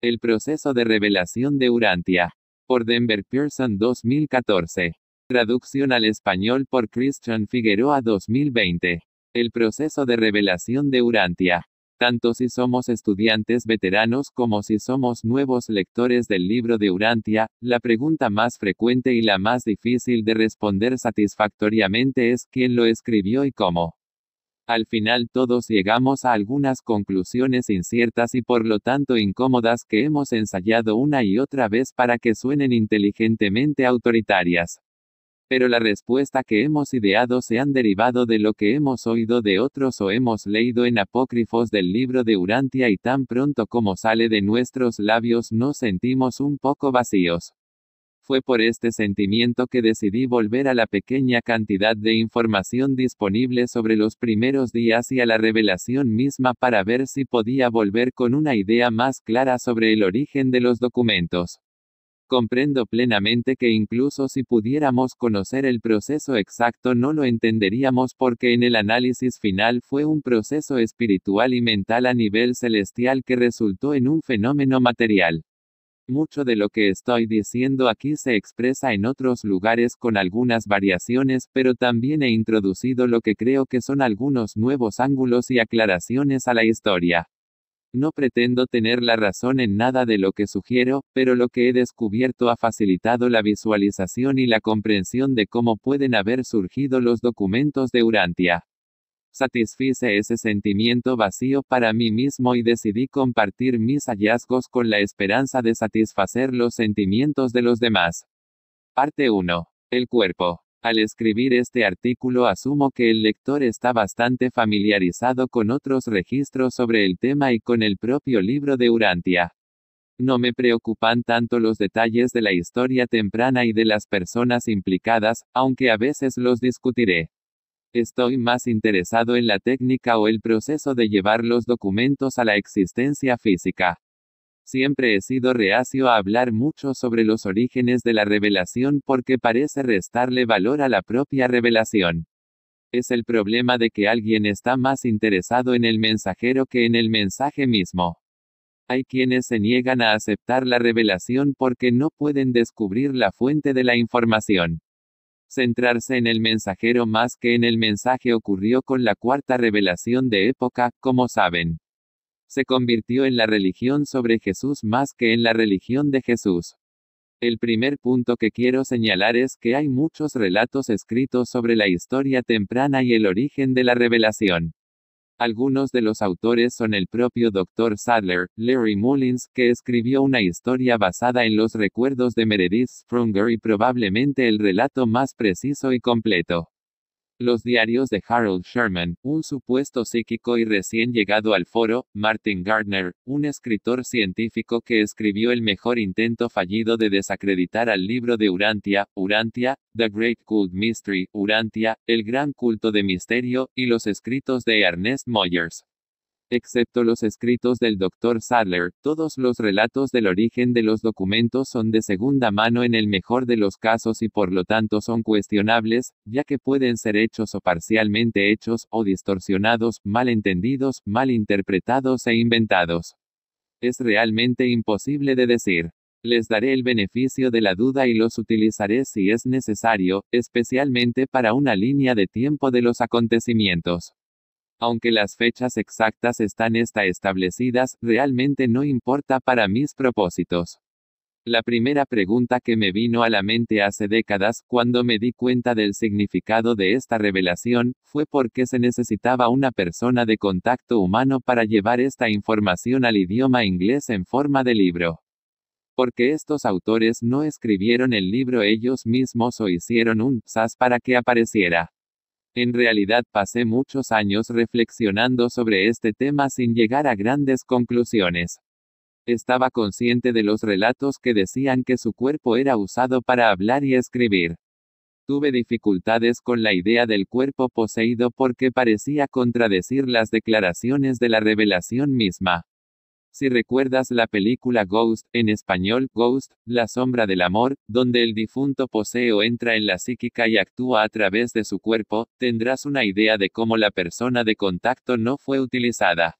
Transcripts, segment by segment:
El proceso de revelación de Urantia. Por Denver Pearson 2014. Traducción al español por Christian Figueroa 2020. El proceso de revelación de Urantia. Tanto si somos estudiantes veteranos como si somos nuevos lectores del libro de Urantia, la pregunta más frecuente y la más difícil de responder satisfactoriamente es ¿quién lo escribió y cómo? Al final todos llegamos a algunas conclusiones inciertas y por lo tanto incómodas que hemos ensayado una y otra vez para que suenen inteligentemente autoritarias. Pero la respuesta que hemos ideado se han derivado de lo que hemos oído de otros o hemos leído en apócrifos del libro de Urantia y tan pronto como sale de nuestros labios nos sentimos un poco vacíos. Fue por este sentimiento que decidí volver a la pequeña cantidad de información disponible sobre los primeros días y a la revelación misma para ver si podía volver con una idea más clara sobre el origen de los documentos. Comprendo plenamente que incluso si pudiéramos conocer el proceso exacto no lo entenderíamos porque en el análisis final fue un proceso espiritual y mental a nivel celestial que resultó en un fenómeno material. Mucho de lo que estoy diciendo aquí se expresa en otros lugares con algunas variaciones, pero también he introducido lo que creo que son algunos nuevos ángulos y aclaraciones a la historia. No pretendo tener la razón en nada de lo que sugiero, pero lo que he descubierto ha facilitado la visualización y la comprensión de cómo pueden haber surgido los documentos de Urantia. Satisfice ese sentimiento vacío para mí mismo y decidí compartir mis hallazgos con la esperanza de satisfacer los sentimientos de los demás. Parte 1. El cuerpo. Al escribir este artículo asumo que el lector está bastante familiarizado con otros registros sobre el tema y con el propio libro de Urantia. No me preocupan tanto los detalles de la historia temprana y de las personas implicadas, aunque a veces los discutiré. Estoy más interesado en la técnica o el proceso de llevar los documentos a la existencia física. Siempre he sido reacio a hablar mucho sobre los orígenes de la revelación porque parece restarle valor a la propia revelación. Es el problema de que alguien está más interesado en el mensajero que en el mensaje mismo. Hay quienes se niegan a aceptar la revelación porque no pueden descubrir la fuente de la información. Centrarse en el mensajero más que en el mensaje ocurrió con la cuarta revelación de época, como saben. Se convirtió en la religión sobre Jesús más que en la religión de Jesús. El primer punto que quiero señalar es que hay muchos relatos escritos sobre la historia temprana y el origen de la revelación. Algunos de los autores son el propio Dr. Sadler, Larry Mullins, que escribió una historia basada en los recuerdos de Meredith Sprunger y probablemente el relato más preciso y completo. Los diarios de Harold Sherman, un supuesto psíquico y recién llegado al foro, Martin Gardner, un escritor científico que escribió el mejor intento fallido de desacreditar al libro de Urantia, The Great Cult Mystery, Urantia, el gran culto de misterio, y los escritos de Ernest Moyers. Excepto los escritos del Dr. Sadler, todos los relatos del origen de los documentos son de segunda mano en el mejor de los casos y por lo tanto son cuestionables, ya que pueden ser hechos o parcialmente hechos, o distorsionados, mal entendidos, mal interpretados e inventados. Es realmente imposible de decir. Les daré el beneficio de la duda y los utilizaré si es necesario, especialmente para una línea de tiempo de los acontecimientos. Aunque las fechas exactas están establecidas, realmente no importa para mis propósitos. La primera pregunta que me vino a la mente hace décadas, cuando me di cuenta del significado de esta revelación, fue por qué se necesitaba una persona de contacto humano para llevar esta información al idioma inglés en forma de libro. Porque estos autores no escribieron el libro ellos mismos o hicieron un SAS para que apareciera. En realidad pasé muchos años reflexionando sobre este tema sin llegar a grandes conclusiones. Estaba consciente de los relatos que decían que su cuerpo era usado para hablar y escribir. Tuve dificultades con la idea del cuerpo poseído porque parecía contradecir las declaraciones de la revelación misma. Si recuerdas la película Ghost, en español, Ghost, La sombra del amor, donde el difunto posee o entra en la psíquica y actúa a través de su cuerpo, tendrás una idea de cómo la persona de contacto no fue utilizada.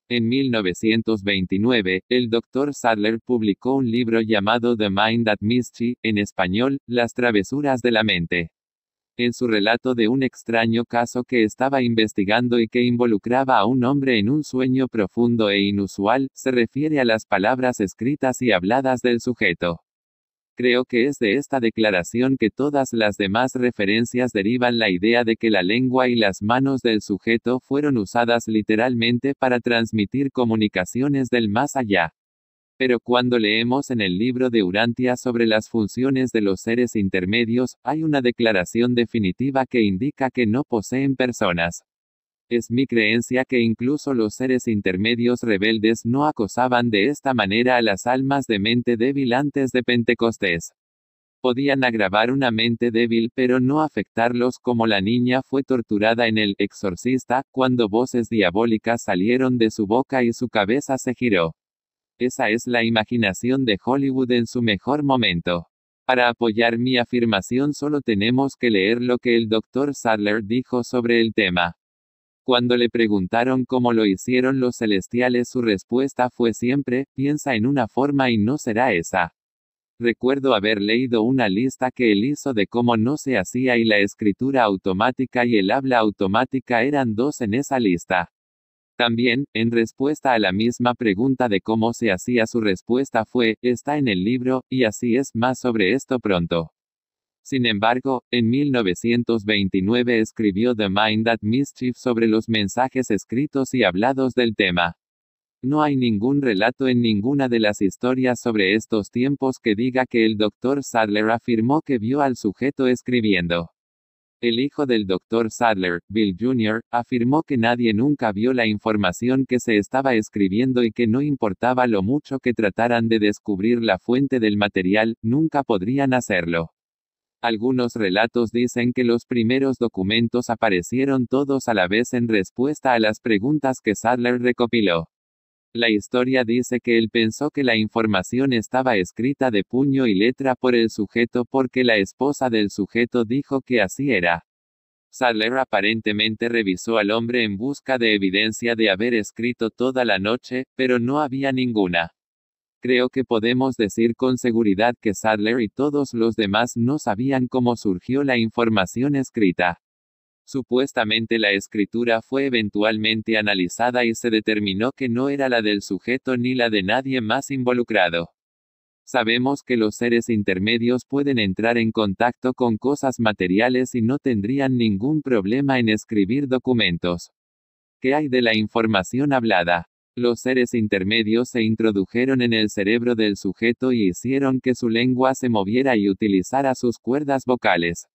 En 1929, el Dr. Sadler publicó un libro llamado The Mind That Mischief, en español, Las travesuras de la mente. En su relato de un extraño caso que estaba investigando y que involucraba a un hombre en un sueño profundo e inusual, se refiere a las palabras escritas y habladas del sujeto. Creo que es de esta declaración que todas las demás referencias derivan la idea de que la lengua y las manos del sujeto fueron usadas literalmente para transmitir comunicaciones del más allá. Pero cuando leemos en el libro de Urantia sobre las funciones de los seres intermedios, hay una declaración definitiva que indica que no poseen personas. Es mi creencia que incluso los seres intermedios rebeldes no acosaban de esta manera a las almas de mente débil antes de Pentecostés. Podían agravar una mente débil pero no afectarlos como la niña fue torturada en El Exorcista, cuando voces diabólicas salieron de su boca y su cabeza se giró. Esa es la imaginación de Hollywood en su mejor momento. Para apoyar mi afirmación solo tenemos que leer lo que el Dr. Sadler dijo sobre el tema. Cuando le preguntaron cómo lo hicieron los celestiales, su respuesta fue siempre, piensa en una forma y no será esa. Recuerdo haber leído una lista que él hizo de cómo no se hacía y la escritura automática y el habla automática eran dos en esa lista. También, en respuesta a la misma pregunta de cómo se hacía, su respuesta fue, está en el libro, y así es, más sobre esto pronto. Sin embargo, en 1929 escribió The Mind That Mischief sobre los mensajes escritos y hablados del tema. No hay ningún relato en ninguna de las historias sobre estos tiempos que diga que el Dr. Sadler afirmó que vio al sujeto escribiendo. El hijo del Dr. Sadler, Bill Jr., afirmó que nadie nunca vio la información que se estaba escribiendo y que no importaba lo mucho que trataran de descubrir la fuente del material, nunca podrían hacerlo. Algunos relatos dicen que los primeros documentos aparecieron todos a la vez en respuesta a las preguntas que Sadler recopiló. La historia dice que él pensó que la información estaba escrita de puño y letra por el sujeto porque la esposa del sujeto dijo que así era. Sadler aparentemente revisó al hombre en busca de evidencia de haber escrito toda la noche, pero no había ninguna. Creo que podemos decir con seguridad que Sadler y todos los demás no sabían cómo surgió la información escrita. Supuestamente la escritura fue eventualmente analizada y se determinó que no era la del sujeto ni la de nadie más involucrado. Sabemos que los seres intermedios pueden entrar en contacto con cosas materiales y no tendrían ningún problema en escribir documentos. ¿Qué hay de la información hablada? Los seres intermedios se introdujeron en el cerebro del sujeto y hicieron que su lengua se moviera y utilizara sus cuerdas vocales.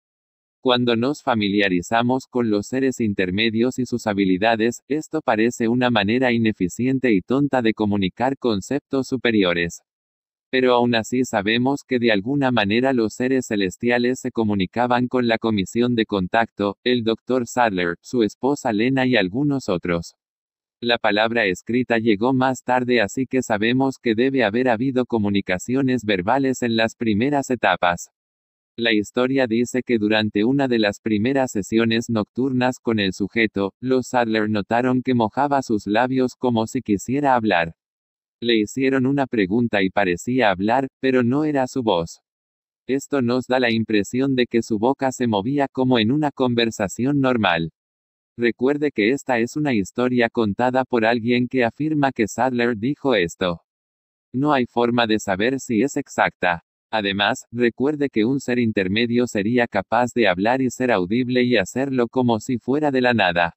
Cuando nos familiarizamos con los seres intermedios y sus habilidades, esto parece una manera ineficiente y tonta de comunicar conceptos superiores. Pero aún así sabemos que de alguna manera los seres celestiales se comunicaban con la comisión de contacto, el Dr. Sadler, su esposa Lena y algunos otros. La palabra escrita llegó más tarde, así que sabemos que debe haber habido comunicaciones verbales en las primeras etapas. La historia dice que durante una de las primeras sesiones nocturnas con el sujeto, los Sadler notaron que mojaba sus labios como si quisiera hablar. Le hicieron una pregunta y parecía hablar, pero no era su voz. Esto nos da la impresión de que su boca se movía como en una conversación normal. Recuerde que esta es una historia contada por alguien que afirma que Sadler dijo esto. No hay forma de saber si es exacta. Además, recuerde que un ser intermedio sería capaz de hablar y ser audible y hacerlo como si fuera de la nada.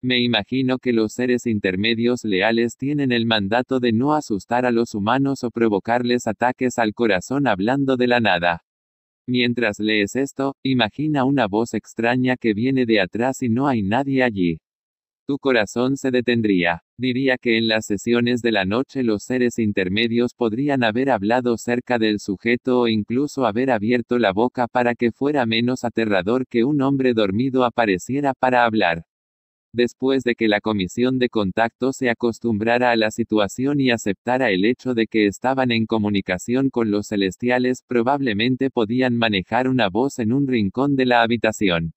Me imagino que los seres intermedios leales tienen el mandato de no asustar a los humanos o provocarles ataques al corazón hablando de la nada. Mientras lees esto, imagina una voz extraña que viene de atrás y no hay nadie allí. Tu corazón se detendría. Diría que en las sesiones de la noche los seres intermedios podrían haber hablado cerca del sujeto o incluso haber abierto la boca para que fuera menos aterrador que un hombre dormido apareciera para hablar. Después de que la comisión de contacto se acostumbrara a la situación y aceptara el hecho de que estaban en comunicación con los celestiales, probablemente podían manejar una voz en un rincón de la habitación.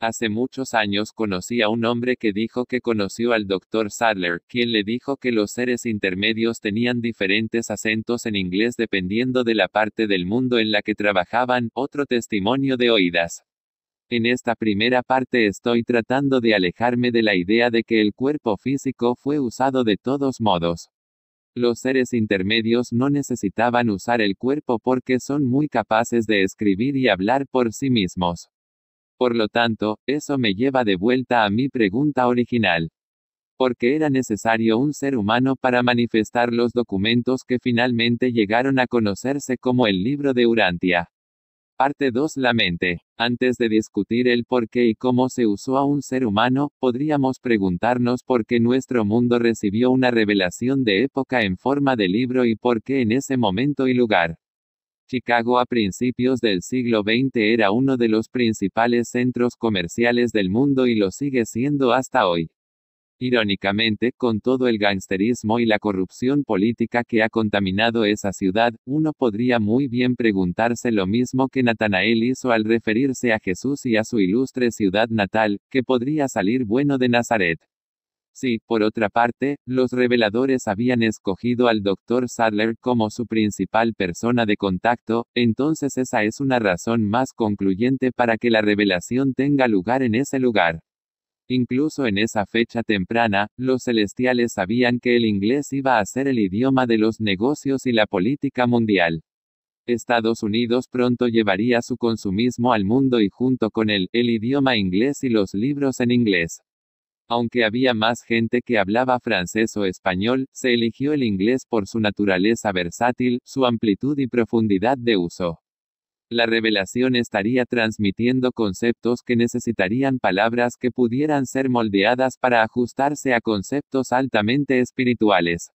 Hace muchos años conocí a un hombre que dijo que conoció al Dr. Sadler, quien le dijo que los seres intermedios tenían diferentes acentos en inglés dependiendo de la parte del mundo en la que trabajaban. Otro testimonio de oídas. En esta primera parte estoy tratando de alejarme de la idea de que el cuerpo físico fue usado de todos modos. Los seres intermedios no necesitaban usar el cuerpo porque son muy capaces de escribir y hablar por sí mismos. Por lo tanto, eso me lleva de vuelta a mi pregunta original. ¿Por qué era necesario un ser humano para manifestar los documentos que finalmente llegaron a conocerse como el Libro de Urantia? Parte 2. La mente. Antes de discutir el por qué y cómo se usó a un ser humano, podríamos preguntarnos por qué nuestro mundo recibió una revelación de época en forma de libro y por qué en ese momento y lugar. Chicago a principios del siglo XX era uno de los principales centros comerciales del mundo y lo sigue siendo hasta hoy. Irónicamente, con todo el gangsterismo y la corrupción política que ha contaminado esa ciudad, uno podría muy bien preguntarse lo mismo que Natanael hizo al referirse a Jesús y a su ilustre ciudad natal, ¿qué podría salir bueno de Nazaret? Si, por otra parte, los reveladores habían escogido al Dr. Sadler como su principal persona de contacto, entonces esa es una razón más concluyente para que la revelación tenga lugar en ese lugar. Incluso en esa fecha temprana, los celestiales sabían que el inglés iba a ser el idioma de los negocios y la política mundial. Estados Unidos pronto llevaría su consumismo al mundo y junto con él, el idioma inglés y los libros en inglés. Aunque había más gente que hablaba francés o español, se eligió el inglés por su naturaleza versátil, su amplitud y profundidad de uso. La revelación estaría transmitiendo conceptos que necesitarían palabras que pudieran ser moldeadas para ajustarse a conceptos altamente espirituales.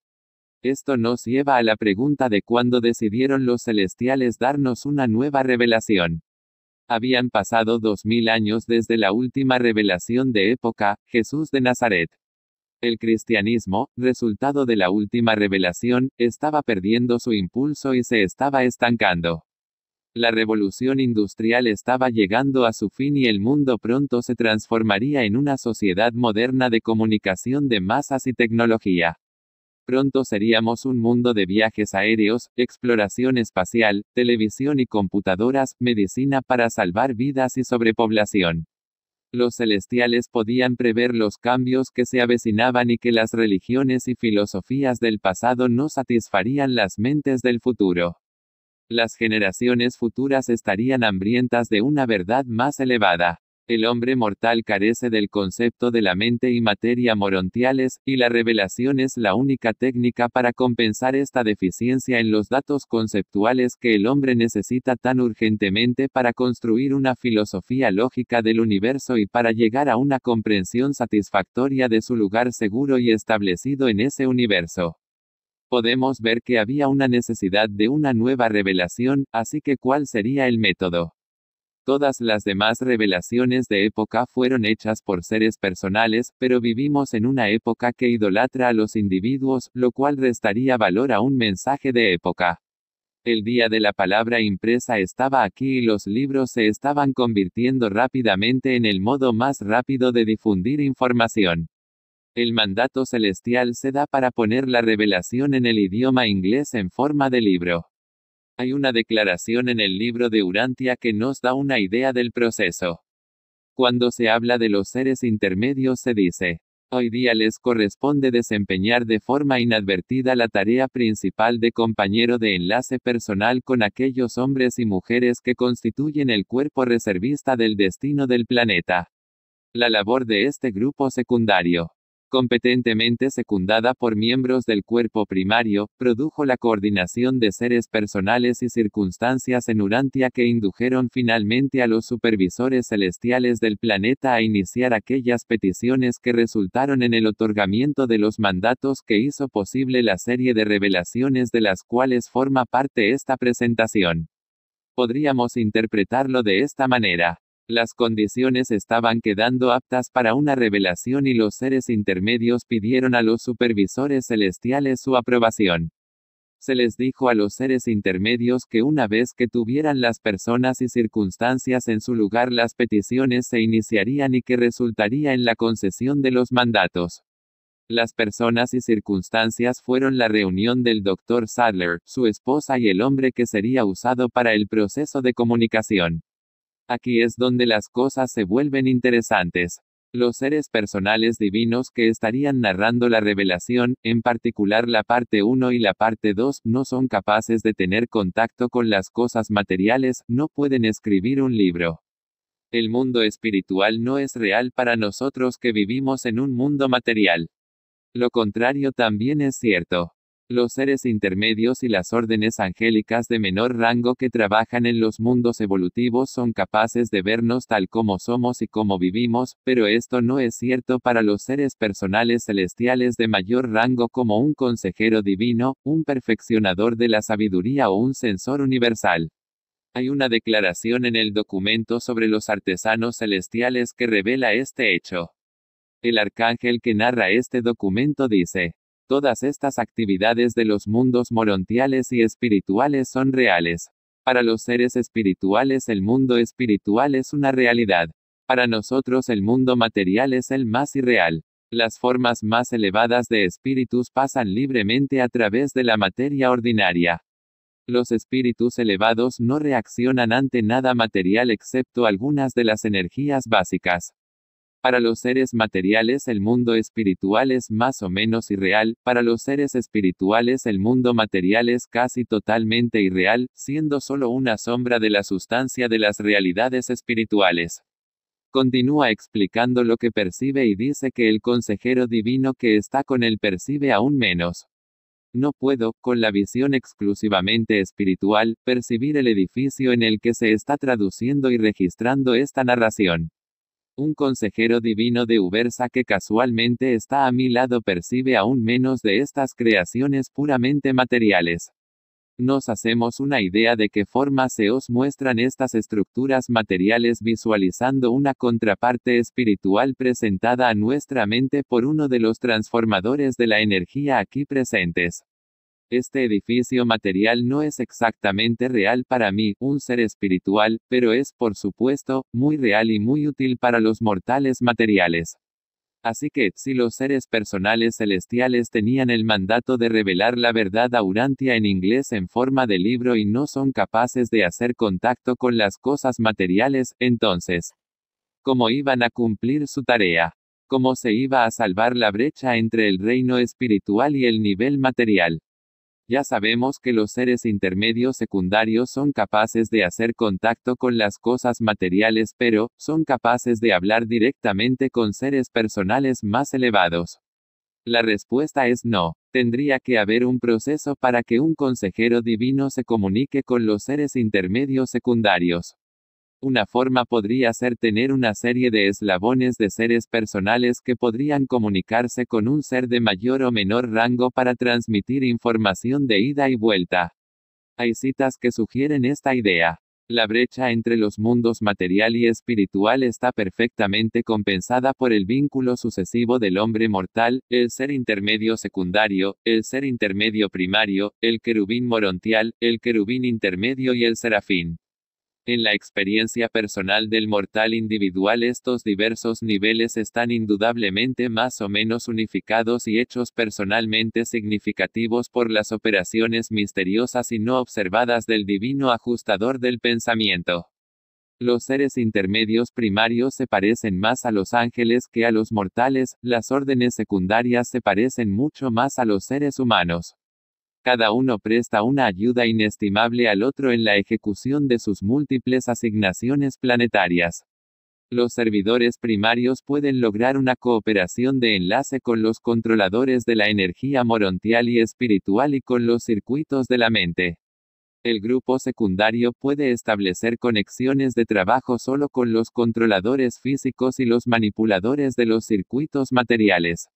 Esto nos lleva a la pregunta de cuándo decidieron los celestiales darnos una nueva revelación. Habían pasado 2000 años desde la última revelación de época, Jesús de Nazaret. El cristianismo, resultado de la última revelación, estaba perdiendo su impulso y se estaba estancando. La revolución industrial estaba llegando a su fin y el mundo pronto se transformaría en una sociedad moderna de comunicación de masas y tecnología. Pronto seríamos un mundo de viajes aéreos, exploración espacial, televisión y computadoras, medicina para salvar vidas y sobrepoblación. Los celestiales podían prever los cambios que se avecinaban y que las religiones y filosofías del pasado no satisfarían las mentes del futuro. Las generaciones futuras estarían hambrientas de una verdad más elevada. El hombre mortal carece del concepto de la mente y materia morontiales, y la revelación es la única técnica para compensar esta deficiencia en los datos conceptuales que el hombre necesita tan urgentemente para construir una filosofía lógica del universo y para llegar a una comprensión satisfactoria de su lugar seguro y establecido en ese universo. Podemos ver que había una necesidad de una nueva revelación, así que ¿cuál sería el método? Todas las demás revelaciones de época fueron hechas por seres personales, pero vivimos en una época que idolatra a los individuos, lo cual restaría valor a un mensaje de época. El día de la palabra impresa estaba aquí y los libros se estaban convirtiendo rápidamente en el modo más rápido de difundir información. El mandato celestial se da para poner la revelación en el idioma inglés en forma de libro. Hay una declaración en el libro de Urantia que nos da una idea del proceso. Cuando se habla de los seres intermedios se dice, hoy día les corresponde desempeñar de forma inadvertida la tarea principal de compañero de enlace personal con aquellos hombres y mujeres que constituyen el cuerpo reservista del destino del planeta. La labor de este grupo secundario, competentemente secundada por miembros del cuerpo primario, produjo la coordinación de seres personales y circunstancias en Urantia que indujeron finalmente a los supervisores celestiales del planeta a iniciar aquellas peticiones que resultaron en el otorgamiento de los mandatos que hizo posible la serie de revelaciones de las cuales forma parte esta presentación. Podríamos interpretarlo de esta manera. Las condiciones estaban quedando aptas para una revelación y los seres intermedios pidieron a los supervisores celestiales su aprobación. Se les dijo a los seres intermedios que una vez que tuvieran las personas y circunstancias en su lugar, las peticiones se iniciarían y que resultaría en la concesión de los mandatos. Las personas y circunstancias fueron la reunión del Dr. Sadler, su esposa y el hombre que sería usado para el proceso de comunicación. Aquí es donde las cosas se vuelven interesantes. Los seres personales divinos que estarían narrando la revelación, en particular la parte 1 y la parte 2, no son capaces de tener contacto con las cosas materiales, no pueden escribir un libro. El mundo espiritual no es real para nosotros que vivimos en un mundo material. Lo contrario también es cierto. Los seres intermedios y las órdenes angélicas de menor rango que trabajan en los mundos evolutivos son capaces de vernos tal como somos y como vivimos, pero esto no es cierto para los seres personales celestiales de mayor rango como un consejero divino, un perfeccionador de la sabiduría o un censor universal. Hay una declaración en el documento sobre los artesanos celestiales que revela este hecho. El arcángel que narra este documento dice: todas estas actividades de los mundos morontiales y espirituales son reales. Para los seres espirituales el mundo espiritual es una realidad. Para nosotros el mundo material es el más irreal. Las formas más elevadas de espíritus pasan libremente a través de la materia ordinaria. Los espíritus elevados no reaccionan ante nada material excepto algunas de las energías básicas. Para los seres materiales el mundo espiritual es más o menos irreal, para los seres espirituales el mundo material es casi totalmente irreal, siendo solo una sombra de la sustancia de las realidades espirituales. Continúa explicando lo que percibe y dice que el consejero divino que está con él percibe aún menos. No puedo, con la visión exclusivamente espiritual, percibir el edificio en el que se está traduciendo y registrando esta narración. Un consejero divino de Ubersa que casualmente está a mi lado percibe aún menos de estas creaciones puramente materiales. Nos hacemos una idea de qué forma se os muestran estas estructuras materiales visualizando una contraparte espiritual presentada a nuestra mente por uno de los transformadores de la energía aquí presentes. Este edificio material no es exactamente real para mí, un ser espiritual, pero es, por supuesto, muy real y muy útil para los mortales materiales. Así que, si los seres personales celestiales tenían el mandato de revelar la verdad a Urantia en inglés en forma de libro y no son capaces de hacer contacto con las cosas materiales, entonces, ¿cómo iban a cumplir su tarea? ¿Cómo se iba a salvar la brecha entre el reino espiritual y el nivel material? Ya sabemos que los seres intermedios secundarios son capaces de hacer contacto con las cosas materiales, pero, ¿son capaces de hablar directamente con seres personales más elevados? La respuesta es no. Tendría que haber un proceso para que un consejero divino se comunique con los seres intermedios secundarios. Una forma podría ser tener una serie de eslabones de seres personales que podrían comunicarse con un ser de mayor o menor rango para transmitir información de ida y vuelta. Hay citas que sugieren esta idea. La brecha entre los mundos material y espiritual está perfectamente compensada por el vínculo sucesivo del hombre mortal, el ser intermedio secundario, el ser intermedio primario, el querubín morontial, el querubín intermedio y el serafín. En la experiencia personal del mortal individual estos diversos niveles están indudablemente más o menos unificados y hechos personalmente significativos por las operaciones misteriosas y no observadas del divino ajustador del pensamiento. Los seres intermedios primarios se parecen más a los ángeles que a los mortales, las órdenes secundarias se parecen mucho más a los seres humanos. Cada uno presta una ayuda inestimable al otro en la ejecución de sus múltiples asignaciones planetarias. Los servidores primarios pueden lograr una cooperación de enlace con los controladores de la energía morontial y espiritual y con los circuitos de la mente. El grupo secundario puede establecer conexiones de trabajo solo con los controladores físicos y los manipuladores de los circuitos materiales.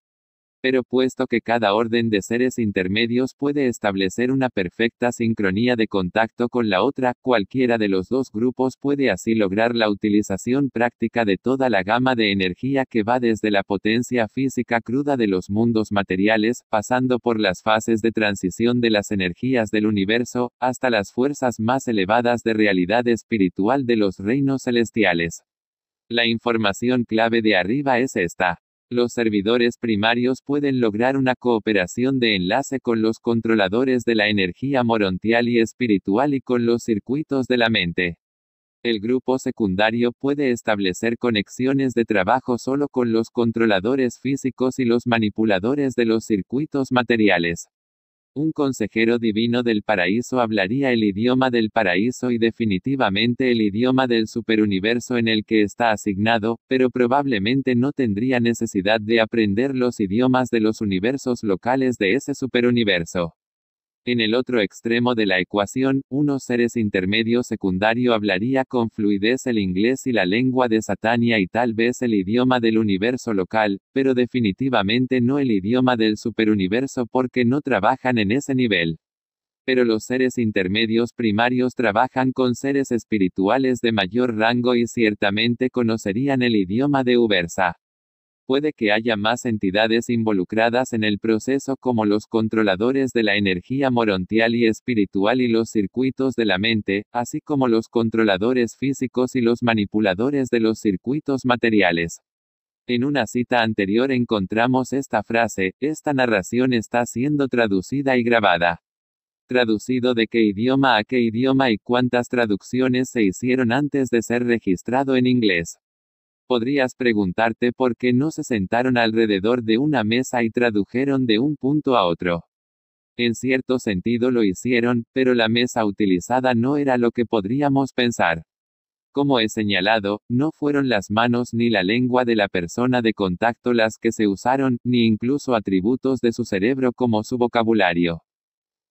Pero puesto que cada orden de seres intermedios puede establecer una perfecta sincronía de contacto con la otra, cualquiera de los dos grupos puede así lograr la utilización práctica de toda la gama de energía que va desde la potencia física cruda de los mundos materiales, pasando por las fases de transición de las energías del universo, hasta las fuerzas más elevadas de realidad espiritual de los reinos celestiales. La información clave de arriba es esta. Los servidores primarios pueden lograr una cooperación de enlace con los controladores de la energía morontial y espiritual y con los circuitos de la mente. El grupo secundario puede establecer conexiones de trabajo solo con los controladores físicos y los manipuladores de los circuitos materiales. Un consejero divino del paraíso hablaría el idioma del paraíso y definitivamente el idioma del superuniverso en el que está asignado, pero probablemente no tendría necesidad de aprender los idiomas de los universos locales de ese superuniverso. En el otro extremo de la ecuación, unos seres intermedios secundario hablaría con fluidez el inglés y la lengua de Satania y tal vez el idioma del universo local, pero definitivamente no el idioma del superuniverso porque no trabajan en ese nivel. Pero los seres intermedios primarios trabajan con seres espirituales de mayor rango y ciertamente conocerían el idioma de Ubersa. Puede que haya más entidades involucradas en el proceso como los controladores de la energía morontial y espiritual y los circuitos de la mente, así como los controladores físicos y los manipuladores de los circuitos materiales. En una cita anterior encontramos esta frase: esta narración está siendo traducida y grabada. ¿Traducido de qué idioma a qué idioma y cuántas traducciones se hicieron antes de ser registrado en inglés? Podrías preguntarte por qué no se sentaron alrededor de una mesa y tradujeron de un punto a otro. En cierto sentido lo hicieron, pero la mesa utilizada no era lo que podríamos pensar. Como he señalado, no fueron las manos ni la lengua de la persona de contacto las que se usaron, ni incluso atributos de su cerebro como su vocabulario.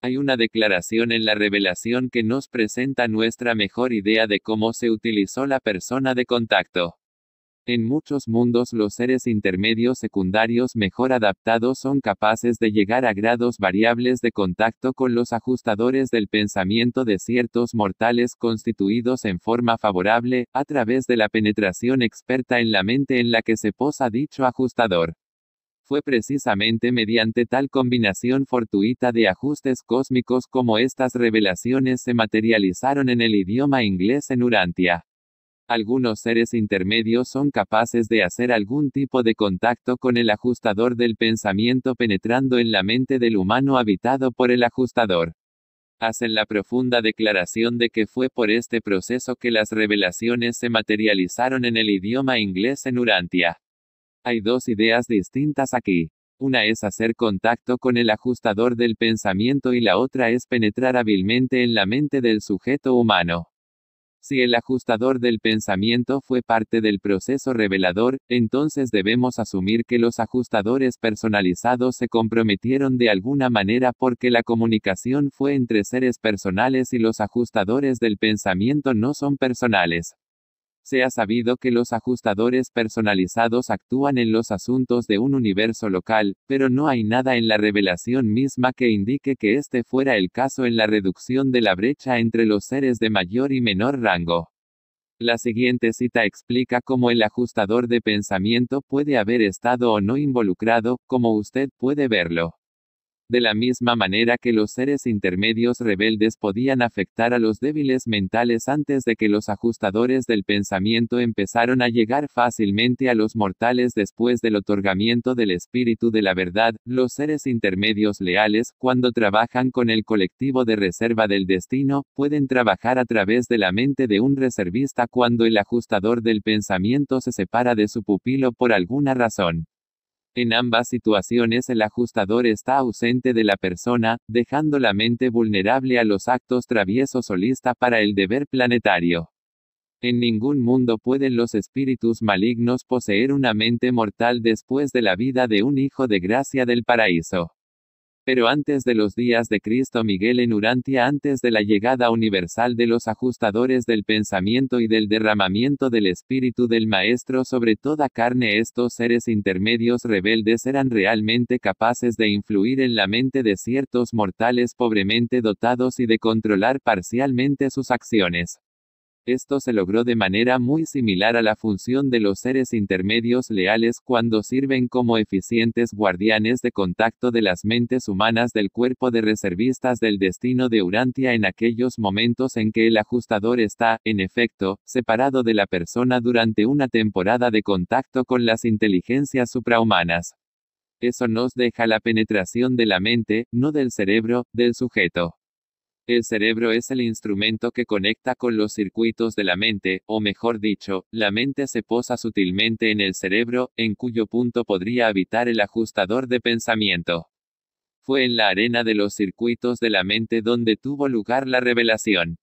Hay una declaración en la revelación que nos presenta nuestra mejor idea de cómo se utilizó la persona de contacto. En muchos mundos los seres intermedios secundarios mejor adaptados son capaces de llegar a grados variables de contacto con los ajustadores del pensamiento de ciertos mortales constituidos en forma favorable, a través de la penetración experta en la mente en la que se posa dicho ajustador. Fue precisamente mediante tal combinación fortuita de ajustes cósmicos como estas revelaciones se materializaron en el idioma inglés en Urantia. Algunos seres intermedios son capaces de hacer algún tipo de contacto con el ajustador del pensamiento penetrando en la mente del humano habitado por el ajustador. Hacen la profunda declaración de que fue por este proceso que las revelaciones se materializaron en el idioma inglés en Urantia. Hay dos ideas distintas aquí. Una es hacer contacto con el ajustador del pensamiento y la otra es penetrar hábilmente en la mente del sujeto humano. Si el ajustador del pensamiento fue parte del proceso revelador, entonces debemos asumir que los ajustadores personalizados se comprometieron de alguna manera porque la comunicación fue entre seres personales y los ajustadores del pensamiento no son personales. Se ha sabido que los ajustadores personalizados actúan en los asuntos de un universo local, pero no hay nada en la revelación misma que indique que este fuera el caso en la reducción de la brecha entre los seres de mayor y menor rango. La siguiente cita explica cómo el ajustador de pensamiento puede haber estado o no involucrado, como usted puede verlo. De la misma manera que los seres intermedios rebeldes podían afectar a los débiles mentales antes de que los ajustadores del pensamiento empezaron a llegar fácilmente a los mortales después del otorgamiento del espíritu de la verdad, los seres intermedios leales, cuando trabajan con el colectivo de reserva del destino, pueden trabajar a través de la mente de un reservista cuando el ajustador del pensamiento se separa de su pupilo por alguna razón. En ambas situaciones el ajustador está ausente de la persona, dejando la mente vulnerable a los actos traviesos o lista para el deber planetario. En ningún mundo pueden los espíritus malignos poseer una mente mortal después de la vida de un hijo de gracia del paraíso. Pero antes de los días de Cristo Miguel en Urantia, antes de la llegada universal de los ajustadores del pensamiento y del derramamiento del Espíritu del Maestro sobre toda carne, estos seres intermedios rebeldes eran realmente capaces de influir en la mente de ciertos mortales pobremente dotados y de controlar parcialmente sus acciones. Esto se logró de manera muy similar a la función de los seres intermedios leales cuando sirven como eficientes guardianes de contacto de las mentes humanas del cuerpo de reservistas del destino de Urantia en aquellos momentos en que el ajustador está, en efecto, separado de la persona durante una temporada de contacto con las inteligencias suprahumanas. Eso nos deja la penetración de la mente, no del cerebro, del sujeto. El cerebro es el instrumento que conecta con los circuitos de la mente, o mejor dicho, la mente se posa sutilmente en el cerebro, en cuyo punto podría habitar el ajustador de pensamiento. Fue en la arena de los circuitos de la mente donde tuvo lugar la revelación.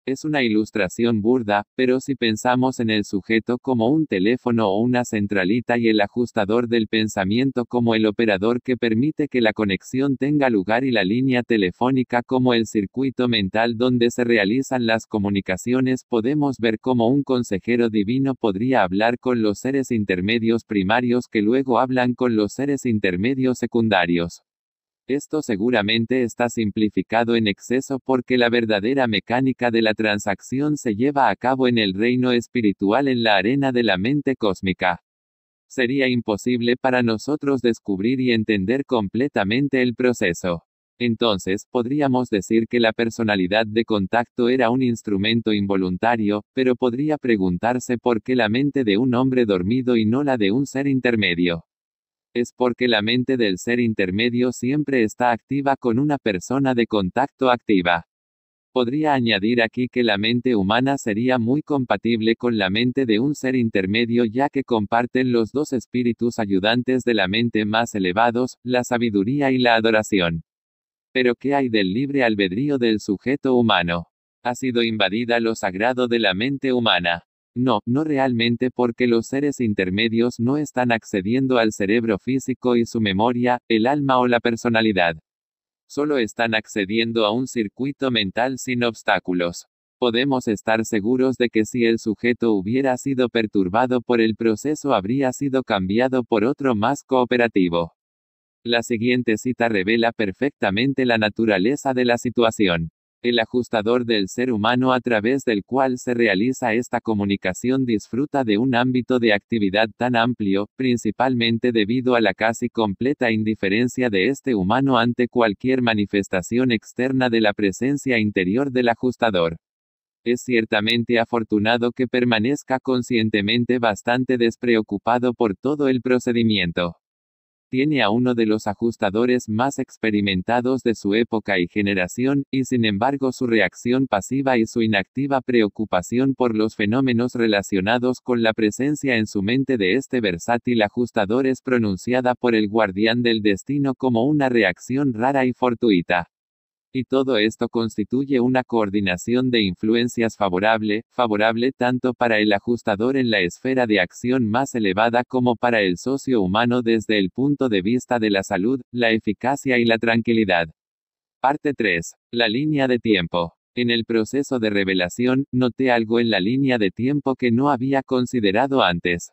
Es una ilustración burda, pero si pensamos en el sujeto como un teléfono o una centralita y el ajustador del pensamiento como el operador que permite que la conexión tenga lugar y la línea telefónica como el circuito mental donde se realizan las comunicaciones, podemos ver cómo un consejero divino podría hablar con los seres intermedios primarios que luego hablan con los seres intermedios secundarios. Esto seguramente está simplificado en exceso porque la verdadera mecánica de la transacción se lleva a cabo en el reino espiritual en la arena de la mente cósmica. Sería imposible para nosotros descubrir y entender completamente el proceso. Entonces, podríamos decir que la personalidad de contacto era un instrumento involuntario, pero podría preguntarse por qué la mente de un hombre dormido y no la de un ser intermedio. Es porque la mente del ser intermedio siempre está activa con una persona de contacto activa. Podría añadir aquí que la mente humana sería muy compatible con la mente de un ser intermedio ya que comparten los dos espíritus ayudantes de la mente más elevados, la sabiduría y la adoración. Pero ¿qué hay del libre albedrío del sujeto humano? Ha sido invadida lo sagrado de la mente humana. No realmente porque los seres intermedios no están accediendo al cerebro físico y su memoria, el alma o la personalidad. Solo están accediendo a un circuito mental sin obstáculos. Podemos estar seguros de que si el sujeto hubiera sido perturbado por el proceso habría sido cambiado por otro más cooperativo. La siguiente cita revela perfectamente la naturaleza de la situación. El ajustador del ser humano a través del cual se realiza esta comunicación disfruta de un ámbito de actividad tan amplio, principalmente debido a la casi completa indiferencia de este humano ante cualquier manifestación externa de la presencia interior del ajustador. Es ciertamente afortunado que permanezca conscientemente bastante despreocupado por todo el procedimiento. Tiene a uno de los ajustadores más experimentados de su época y generación, y sin embargo su reacción pasiva y su inactiva preocupación por los fenómenos relacionados con la presencia en su mente de este versátil ajustador es pronunciada por el guardián del destino como una reacción rara y fortuita. Y todo esto constituye una coordinación de influencias favorable tanto para el ajustador en la esfera de acción más elevada como para el socio humano desde el punto de vista de la salud, la eficacia y la tranquilidad. Parte 3. La línea de tiempo. En el proceso de revelación, noté algo en la línea de tiempo que no había considerado antes.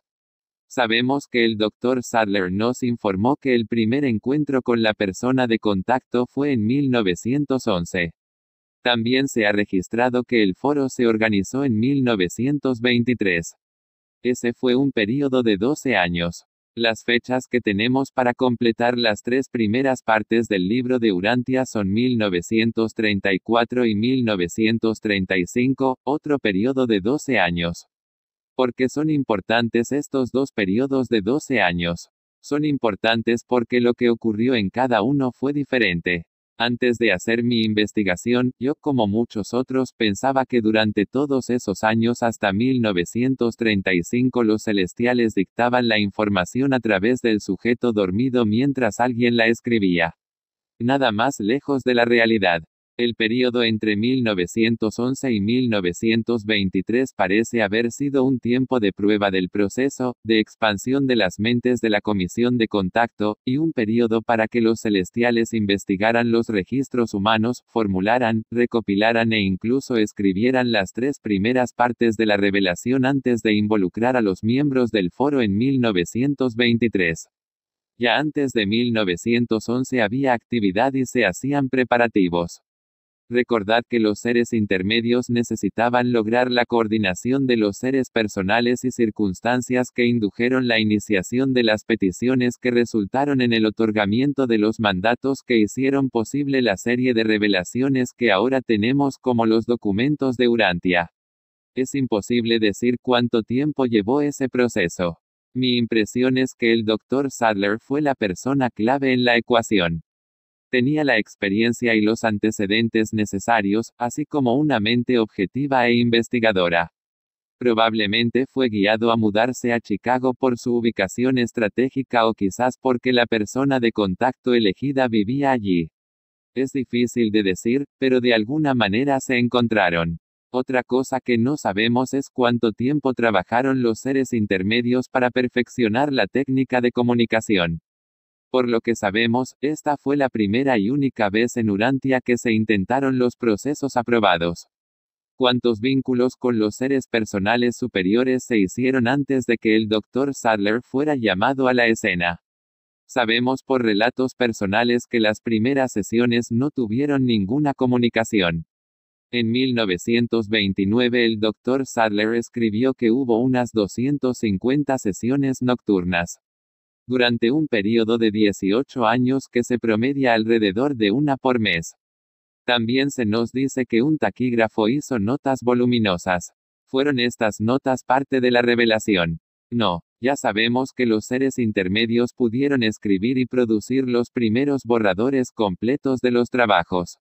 Sabemos que el Dr. Sadler nos informó que el primer encuentro con la persona de contacto fue en 1911. También se ha registrado que el foro se organizó en 1923. Ese fue un período de 12 años. Las fechas que tenemos para completar las tres primeras partes del libro de Urantia son 1934 y 1935, otro periodo de 12 años. ¿Por qué son importantes estos dos periodos de 12 años? Son importantes porque lo que ocurrió en cada uno fue diferente. Antes de hacer mi investigación, yo como muchos otros pensaba que durante todos esos años hasta 1935 los celestiales dictaban la información a través del sujeto dormido mientras alguien la escribía. Nada más lejos de la realidad. El período entre 1911 y 1923 parece haber sido un tiempo de prueba del proceso, de expansión de las mentes de la Comisión de Contacto, y un período para que los celestiales investigaran los registros humanos, formularan, recopilaran e incluso escribieran las 3 primeras partes de la revelación antes de involucrar a los miembros del foro en 1923. Ya antes de 1911 había actividad y se hacían preparativos. Recordad que los seres intermedios necesitaban lograr la coordinación de los seres personales y circunstancias que indujeron la iniciación de las peticiones que resultaron en el otorgamiento de los mandatos que hicieron posible la serie de revelaciones que ahora tenemos como los documentos de Urantia. Es imposible decir cuánto tiempo llevó ese proceso. Mi impresión es que el Dr. Sadler fue la persona clave en la ecuación. Tenía la experiencia y los antecedentes necesarios, así como una mente objetiva e investigadora. Probablemente fue guiado a mudarse a Chicago por su ubicación estratégica o quizás porque la persona de contacto elegida vivía allí. Es difícil de decir, pero de alguna manera se encontraron. Otra cosa que no sabemos es cuánto tiempo trabajaron los seres intermedios para perfeccionar la técnica de comunicación. Por lo que sabemos, esta fue la primera y única vez en Urantia que se intentaron los procesos aprobados. ¿Cuántos vínculos con los seres personales superiores se hicieron antes de que el Dr. Sadler fuera llamado a la escena? Sabemos por relatos personales que las primeras sesiones no tuvieron ninguna comunicación. En 1929 el Dr. Sadler escribió que hubo unas 250 sesiones nocturnas. Durante un periodo de 18 años que se promedia alrededor de una por mes. También se nos dice que un taquígrafo hizo notas voluminosas. ¿Fueron estas notas parte de la revelación? No, ya sabemos que los seres intermedios pudieron escribir y producir los primeros borradores completos de los trabajos.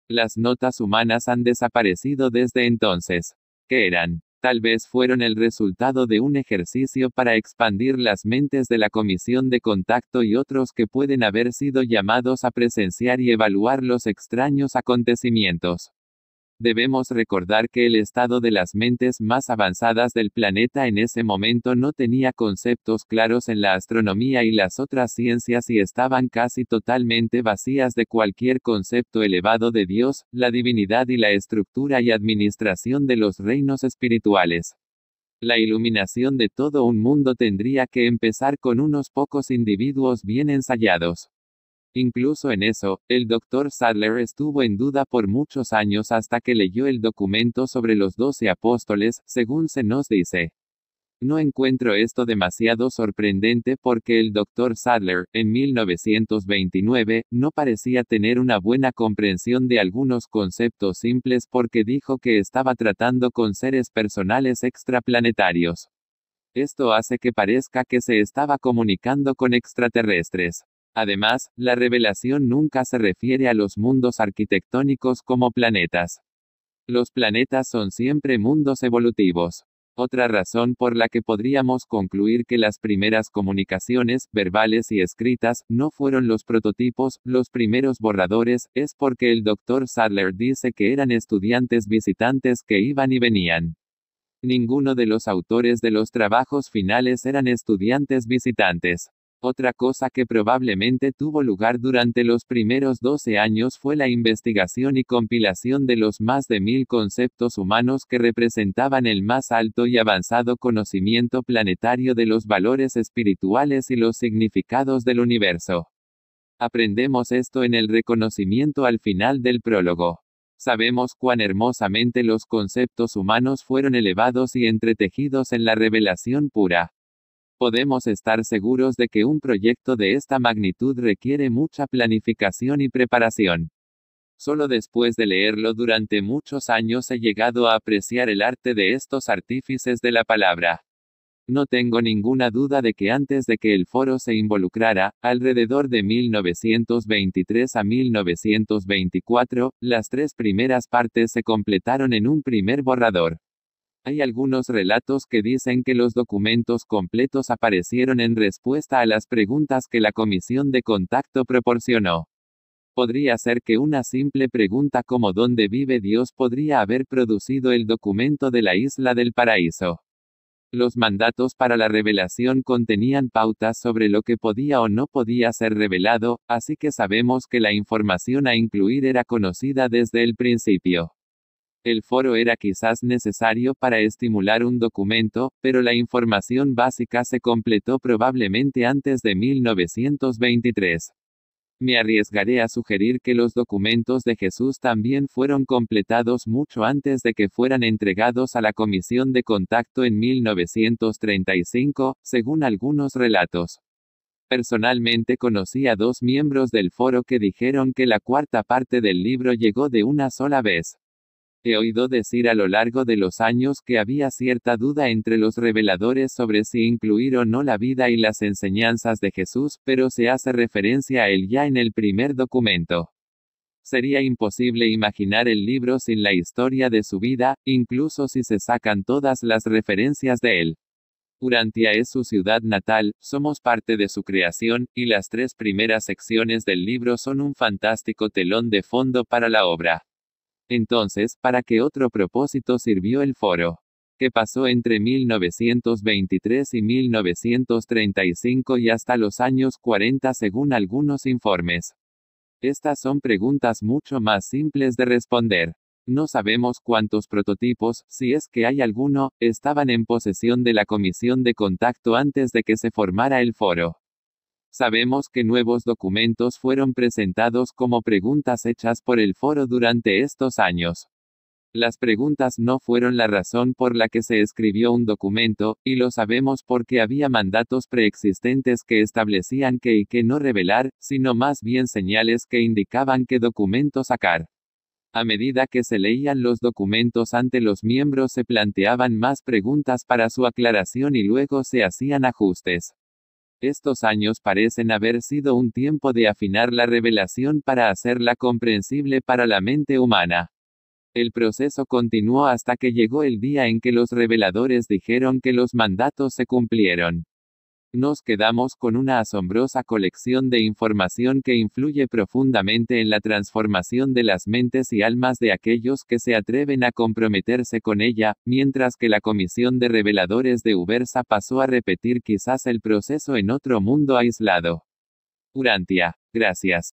Las notas humanas han desaparecido desde entonces. ¿Qué eran? Tal vez fueron el resultado de un ejercicio para expandir las mentes de la Comisión de Contacto y otros que pueden haber sido llamados a presenciar y evaluar los extraños acontecimientos. Debemos recordar que el estado de las mentes más avanzadas del planeta en ese momento no tenía conceptos claros en la astronomía y las otras ciencias y estaban casi totalmente vacías de cualquier concepto elevado de Dios, la divinidad y la estructura y administración de los reinos espirituales. La iluminación de todo un mundo tendría que empezar con unos pocos individuos bien ensayados. Incluso en eso, el Dr. Sadler estuvo en duda por muchos años hasta que leyó el documento sobre los 12 apóstoles, según se nos dice. No encuentro esto demasiado sorprendente porque el Dr. Sadler, en 1929, no parecía tener una buena comprensión de algunos conceptos simples porque dijo que estaba tratando con seres personales extraplanetarios. Esto hace que parezca que se estaba comunicando con extraterrestres. Además, la revelación nunca se refiere a los mundos arquitectónicos como planetas. Los planetas son siempre mundos evolutivos. Otra razón por la que podríamos concluir que las primeras comunicaciones, verbales y escritas, no fueron los prototipos, los primeros borradores, es porque el Dr. Sadler dice que eran estudiantes visitantes que iban y venían. Ninguno de los autores de los trabajos finales eran estudiantes visitantes. Otra cosa que probablemente tuvo lugar durante los primeros 12 años fue la investigación y compilación de los más de 1000 conceptos humanos que representaban el más alto y avanzado conocimiento planetario de los valores espirituales y los significados del universo. Aprendemos esto en el reconocimiento al final del prólogo. Sabemos cuán hermosamente los conceptos humanos fueron elevados y entretejidos en la revelación pura. Podemos estar seguros de que un proyecto de esta magnitud requiere mucha planificación y preparación. Solo después de leerlo durante muchos años he llegado a apreciar el arte de estos artífices de la palabra. No tengo ninguna duda de que antes de que el foro se involucrara, alrededor de 1923 a 1924, las 3 primeras partes se completaron en un primer borrador. Hay algunos relatos que dicen que los documentos completos aparecieron en respuesta a las preguntas que la Comisión de Contacto proporcionó. Podría ser que una simple pregunta como ¿dónde vive Dios podría haber producido el documento de la isla del paraíso? Los mandatos para la revelación contenían pautas sobre lo que podía o no podía ser revelado, así que sabemos que la información a incluir era conocida desde el principio. El foro era quizás necesario para estimular un documento, pero la información básica se completó probablemente antes de 1923. Me arriesgaré a sugerir que los documentos de Jesús también fueron completados mucho antes de que fueran entregados a la Comisión de Contacto en 1935, según algunos relatos. Personalmente conocí a 2 miembros del foro que dijeron que la cuarta parte del libro llegó de una sola vez. He oído decir a lo largo de los años que había cierta duda entre los reveladores sobre si incluir o no la vida y las enseñanzas de Jesús, pero se hace referencia a él ya en el primer documento. Sería imposible imaginar el libro sin la historia de su vida, incluso si se sacan todas las referencias de él. Urantia es su ciudad natal, somos parte de su creación, y las 3 primeras secciones del libro son un fantástico telón de fondo para la obra. Entonces, ¿para qué otro propósito sirvió el foro? ¿Qué pasó entre 1923 y 1935 y hasta los años 40 según algunos informes? Estas son preguntas mucho más simples de responder. No sabemos cuántos prototipos, si es que hay alguno, estaban en posesión de la Comisión de Contacto antes de que se formara el foro. Sabemos que nuevos documentos fueron presentados como preguntas hechas por el foro durante estos años. Las preguntas no fueron la razón por la que se escribió un documento, y lo sabemos porque había mandatos preexistentes que establecían qué y qué no revelar, sino más bien señales que indicaban qué documento sacar. A medida que se leían los documentos ante los miembros se planteaban más preguntas para su aclaración y luego se hacían ajustes. Estos años parecen haber sido un tiempo de afinar la revelación para hacerla comprensible para la mente humana. El proceso continuó hasta que llegó el día en que los reveladores dijeron que los mandatos se cumplieron. Nos quedamos con una asombrosa colección de información que influye profundamente en la transformación de las mentes y almas de aquellos que se atreven a comprometerse con ella, mientras que la Comisión de Reveladores de Ubersa pasó a repetir quizás el proceso en otro mundo aislado. Urantia. Gracias.